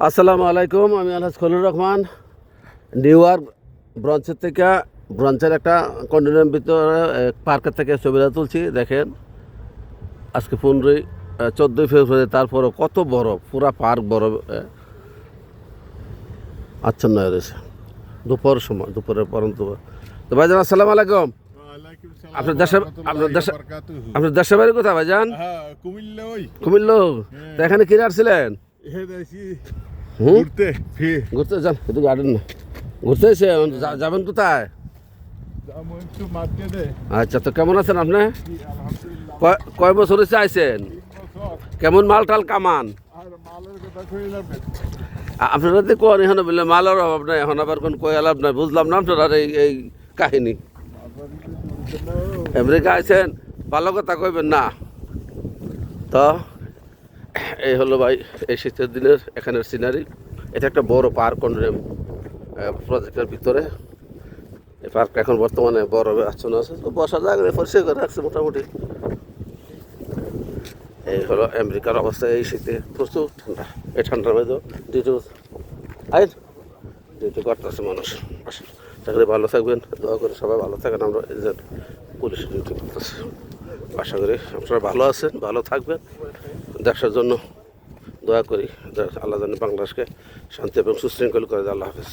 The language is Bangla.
আসসালামু আলাইকুম, আমি আলহাজ খলিলুর রহমান। নিউ ইয়র্ক ব্রাঞ্চের থেকে ব্রাঞ্চের একটা কন্ডোমিনিয়াম ভিতরে পার্কের থেকে ছবিটা তুলছি। দেখেন আজকে 14 ফেব্রুয়ারি, তারপরও কত বড় পুরা পার্ক বড় আচ্ছন্ন হয়ে রয়েছে দুপুরের পরন্ত। তো ভাইজান আসসালামু আলাইকুম। আপনার দেশে বাড়ি কোথায় ভাইজান? কুমিল্লা। তো এখানে কিনে আসছিলেন? ঘুরতে যান, একটু গার্ডেন না ঘুরতে এসে যাবেন কোথায়? আচ্ছা, তো কেমন আছেন আপনি? কয় বছর হয়েছে আইসেন? কেমন মাল টাল কামান? আপনারা তো কোন এখন বললে মালের অভাব নাই, এখন আবার কোন কই লাভ নাই। বুঝলাম না আপনার এই কাহিনী। আমেরিকা আইসেন, ভালো কথা কইবেন না তো। এই হলো ভাই এই শীতের দিনের এখানের সিনারি। এটা একটা বড় পার্ক কন্ডোমিনিয়াম প্রজেক্টের ভিতরে। এই পার্ক এখন বর্তমানে বড় আচ্ছন্ন আছে, তো বসার জায়গা পরিষ্কার করে রাখছে মোটামুটি। এই হলো আমেরিকার অবস্থা এই শীতে, প্রচুর ঠান্ডা। এই ঠান্ডার মধ্যে ডিউটি করতেছে মানুষ। চাকরি ভালো থাকবেন, দোয়া করে সবাই ভালো থাকেন। আমরা পুলিশ ডিউটি করতেছি, আশা করি আপনারা ভালো আছেন, ভালো থাকবেন। দেশের জন্য দোয়া করি, আল্লাহ জানে বাংলাদেশকে শান্তি এবং সুশৃঙ্খল করে দেয়। আল্লাহ হাফেজ।